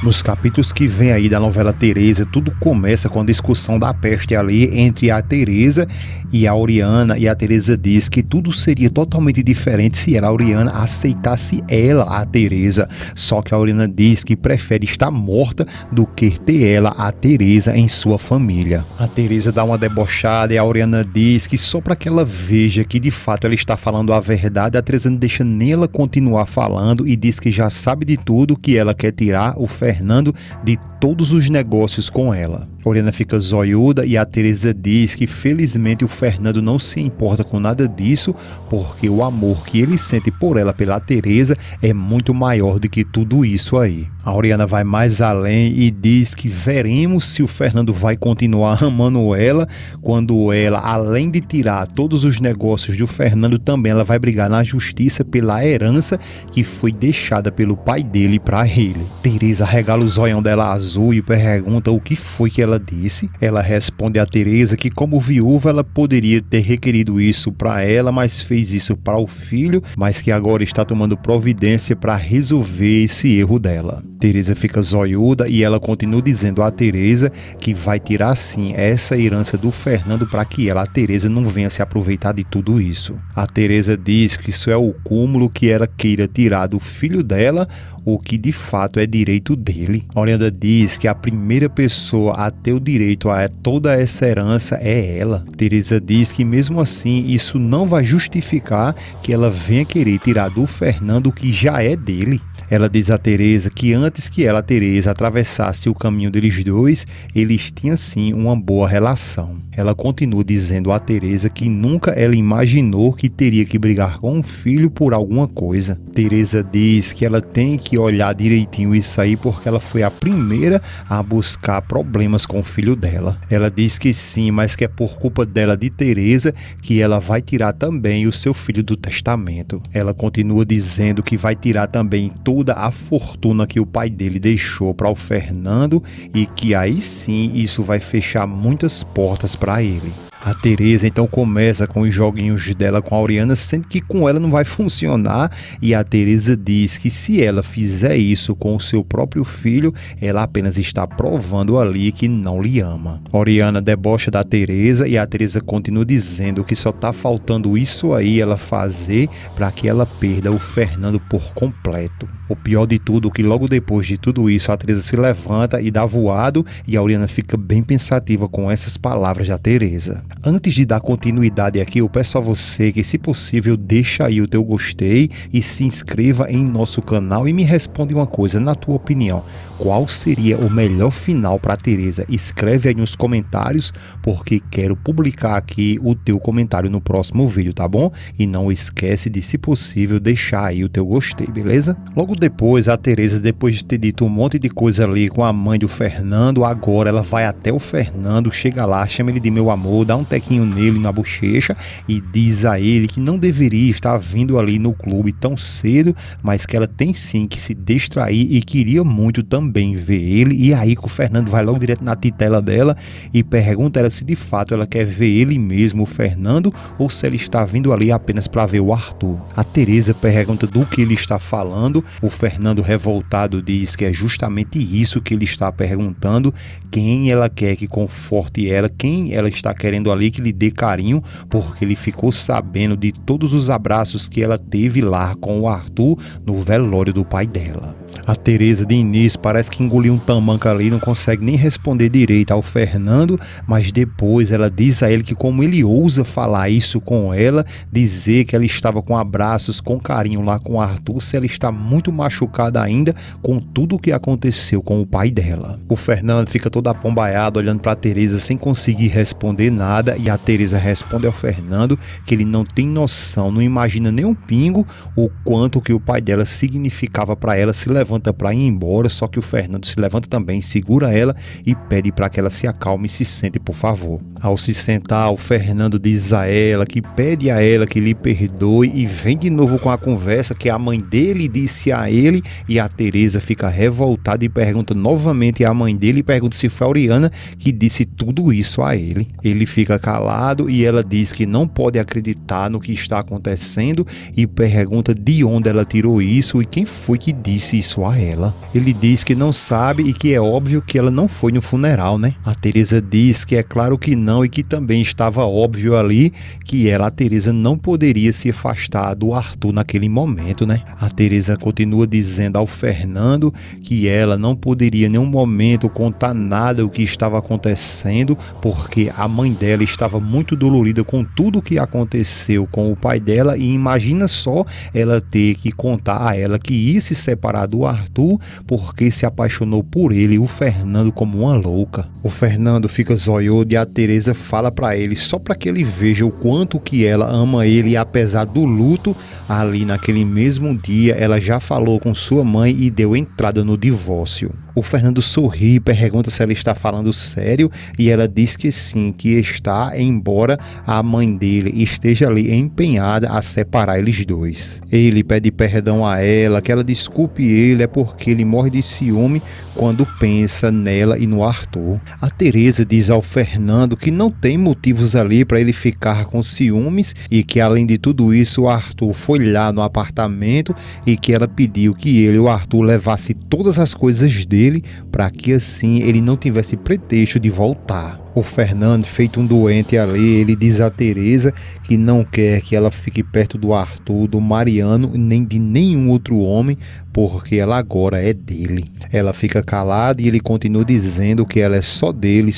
Nos capítulos que vem aí da novela Teresa, tudo começa com a discussão da peste ali entre a Teresa e a Oriana, e a Teresa diz que tudo seria totalmente diferente se a Oriana aceitasse ela, a Teresa. Só que a Oriana diz que prefere estar morta do que ter ela, a Teresa, em sua família. A Teresa dá uma debochada e a Oriana diz que só para que ela veja que de fato ela está falando a verdade, a Teresa não deixa nem ela continuar falando e diz que já sabe de tudo, que ela quer tirar o Fernando de todos os negócios com ela. A Oriana fica zoiuda e a Teresa diz que felizmente o Fernando não se importa com nada disso, porque o amor que ele sente por ela, pela Teresa, é muito maior do que tudo isso aí. A Oriana vai mais além e diz que veremos se o Fernando vai continuar amando ela, quando ela, além de tirar todos os negócios do Fernando, também ela vai brigar na justiça pela herança que foi deixada pelo pai dele para ele. Teresa regala o zoião dela azul e pergunta o que foi que ela disse. Ela responde a Teresa que, como viúva, ela poderia ter requerido isso para ela, mas fez isso para o filho, mas que agora está tomando providência para resolver esse erro dela. Teresa fica zoiuda e ela continua dizendo a Teresa que vai tirar sim essa herança do Fernando para que ela, a Teresa, não venha se aproveitar de tudo isso. A Teresa diz que isso é o cúmulo, que ela queira tirar do filho dela o que de fato é direito dele. A Oriana diz que a primeira pessoa a ter o direito a toda essa herança é ela. Teresa diz que mesmo assim isso não vai justificar que ela venha querer tirar do Fernando o que já é dele. Ela diz a Teresa que antes que ela, Teresa, atravessasse o caminho deles dois, eles tinham sim uma boa relação. Ela continua dizendo a Teresa que nunca ela imaginou que teria que brigar com um filho por alguma coisa. Teresa diz que ela tem que olhar direitinho isso aí, porque ela foi a primeira a buscar problemas com o filho dela. Ela diz que sim, mas que é por culpa dela, de Teresa, que ela vai tirar também o seu filho do testamento. Ela continua dizendo que vai tirar também toda a fortuna que o pai dele deixou para o Fernando, e que aí sim isso vai fechar muitas portas para ele. A Teresa então começa com os joguinhos dela com a Oriana, sendo que com ela não vai funcionar, e a Teresa diz que se ela fizer isso com o seu próprio filho, ela apenas está provando ali que não lhe ama. A Oriana debocha da Teresa e a Teresa continua dizendo que só está faltando isso aí ela fazer para que ela perda o Fernando por completo. O pior de tudo é que logo depois de tudo isso a Teresa se levanta e dá voado, e a Oriana fica bem pensativa com essas palavras da Teresa. Antes de dar continuidade aqui, eu peço a você que, se possível, deixa aí o teu gostei e se inscreva em nosso canal e me responde uma coisa, na tua opinião, qual seria o melhor final para Teresa? Escreve aí nos comentários, porque quero publicar aqui o teu comentário no próximo vídeo, tá bom? E não esquece de, se possível, deixar aí o teu gostei, beleza? Logo depois, a Teresa, depois de ter dito um monte de coisa ali com a mãe do Fernando, agora ela vai até o Fernando, chega lá, chama ele de meu amor, dá um tequinho nele na bochecha e diz a ele que não deveria estar vindo ali no clube tão cedo, mas que ela tem sim que se distrair e queria muito também ver ele. E aí que o Fernando vai logo direto na titela dela e pergunta ela se de fato ela quer ver ele mesmo, o Fernando, ou se ele está vindo ali apenas para ver o Arthur. A Teresa pergunta do que ele está falando, o Fernando, revoltado, diz que é justamente isso que ele está perguntando, quem ela quer que conforte ela, quem ela está querendo ali que lhe dê carinho, porque ele ficou sabendo de todos os abraços que ela teve lá com o Arthur no velório do pai dela. A Teresa, de início, parece que engoliu um tamanco ali, não consegue nem responder direito ao Fernando, mas depois ela diz a ele que, como ele ousa falar isso com ela, dizer que ela estava com abraços, com carinho lá com o Arthur, se ela está muito machucada ainda com tudo o que aconteceu com o pai dela. O Fernando fica todo apombaiado olhando para a Teresa sem conseguir responder nada, e a Teresa responde ao Fernando que ele não tem noção, não imagina nem um pingo o quanto que o pai dela significava para ela. Se levanta para ir embora, só que o Fernando se levanta também, segura ela e pede para que ela se acalme e se sente, por favor. Ao se sentar, o Fernando diz a ela que pede a ela que lhe perdoe e vem de novo com a conversa que a mãe dele disse a ele, e a Teresa fica revoltada e pergunta novamente à mãe dele, e pergunta se foi a Oriana que disse tudo isso a ele. Ele fica calado e ela diz que não pode acreditar no que está acontecendo e pergunta de onde ela tirou isso e quem foi que disse isso isso a ela. Ele diz que não sabe e que é óbvio que ela não foi no funeral, né? A Teresa diz que é claro que não e que também estava óbvio ali que a Teresa não poderia se afastar do Arthur naquele momento, né? A Teresa continua dizendo ao Fernando que ela não poderia em nenhum momento contar nada do que estava acontecendo, porque a mãe dela estava muito dolorida com tudo o que aconteceu com o pai dela, e imagina só ela ter que contar a ela que ia se separar do Arthur porque se apaixonou por ele, o Fernando, como uma louca. O Fernando fica zoiudo e a Teresa fala para ele só para que ele veja o quanto que ela ama ele, e apesar do luto, ali naquele mesmo dia ela já falou com sua mãe e deu entrada no divórcio. O Fernando sorri e pergunta se ela está falando sério, e ela diz que sim, que está, embora a mãe dele esteja ali empenhada a separar eles dois. Ele pede perdão a ela, que ela desculpe ele, é porque ele morre de ciúme quando pensa nela e no Arthur. A Teresa diz ao Fernando que não tem motivos ali para ele ficar com ciúmes, e que além de tudo isso o Arthur foi lá no apartamento e que ela pediu que ele, o Arthur, levasse todas as coisas dele para que assim ele não tivesse pretexto de voltar. O Fernando, feito um doente ali, ele diz a Teresa que não quer que ela fique perto do Arthur, do Mariano, nem de nenhum outro homem, porque ela agora é dele. Ela fica calada e ele continua dizendo que ela é só dele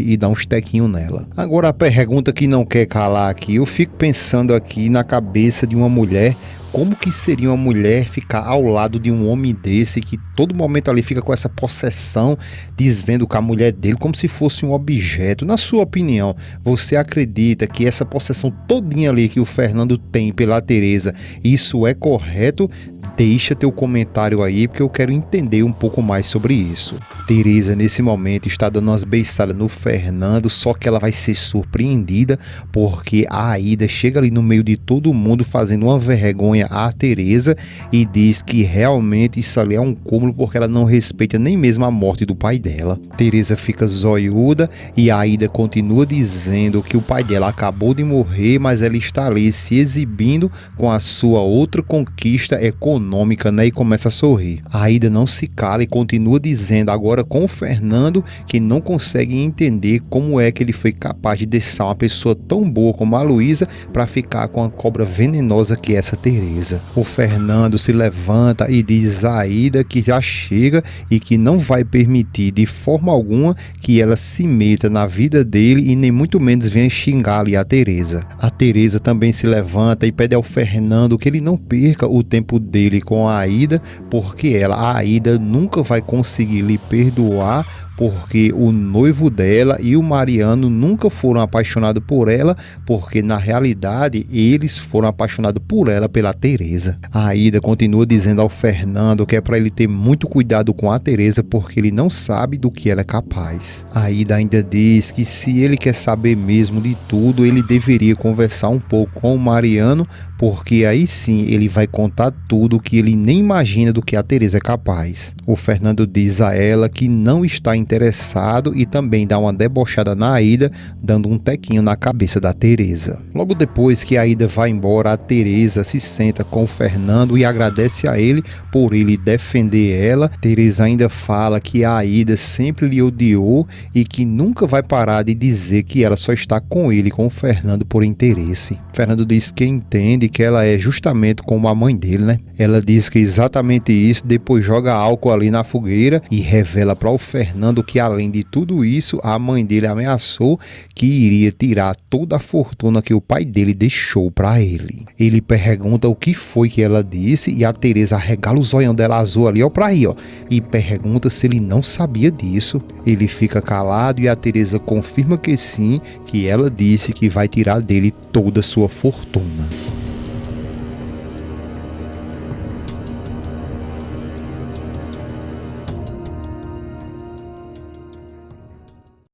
e dá uns tequinhos nela. Agora a pergunta que não quer calar aqui, eu fico pensando aqui na cabeça de uma mulher. Como que seria uma mulher ficar ao lado de um homem desse, que todo momento ali fica com essa possessão, dizendo que a mulher dele como se fosse um objeto? Na sua opinião, você acredita que essa possessão todinha ali que o Fernando tem pela Teresa, isso é correto? Deixa teu comentário aí, porque eu quero entender um pouco mais sobre isso. Teresa nesse momento está dando umas beiçadas no Fernando, só que ela vai ser surpreendida porque a Aida chega ali no meio de todo mundo fazendo uma vergonha a Teresa e diz que realmente isso ali é um cúmulo, porque ela não respeita nem mesmo a morte do pai dela. Teresa fica zoiuda e a Aida continua dizendo que o pai dela acabou de morrer, mas ela está ali se exibindo com a sua outra conquista econômica, né? E começa a sorrir. A Aida não se cala e continua dizendo agora com o Fernando que não consegue entender como é que ele foi capaz de deixar uma pessoa tão boa como a Luísa para ficar com a cobra venenosa que é essa Teresa. O Fernando se levanta e diz a Aida que já chega e que não vai permitir de forma alguma que ela se meta na vida dele e nem muito menos venha xingar ali a Teresa. A Teresa também se levanta e pede ao Fernando que ele não perca o tempo dele com a Aida, porque a Aida nunca vai conseguir lhe perdoar, porque o noivo dela e o Mariano nunca foram apaixonados por ela, porque na realidade eles foram apaixonados por ela, pela Teresa. A Aida continua dizendo ao Fernando que é para ele ter muito cuidado com a Teresa, porque ele não sabe do que ela é capaz. A Aida ainda diz que se ele quer saber mesmo de tudo, ele deveria conversar um pouco com o Mariano, porque aí sim ele vai contar tudo que ele nem imagina do que a Teresa é capaz. O Fernando diz a ela que não está interessado e também dá uma debochada na Aida, dando um tequinho na cabeça da Teresa. Logo depois que a Aida vai embora, a Teresa se senta com o Fernando e agradece a ele por ele defender ela. Teresa ainda fala que a Aida sempre lhe odiou e que nunca vai parar de dizer que ela só está com ele, com o Fernando, por interesse. Fernando diz que entende que ela é justamente como a mãe dele, né? Ela diz que é exatamente isso, depois joga álcool ali na fogueira e revela para o Fernando que além de tudo isso, a mãe dele ameaçou que iria tirar toda a fortuna que o pai dele deixou para ele. Ele pergunta o que foi que ela disse e a Teresa arregala o zoião dela azul ali, ó, pra aí, ó, e pergunta se ele não sabia disso. Ele fica calado e a Teresa confirma que sim, que ela disse que vai tirar dele toda a sua fortuna.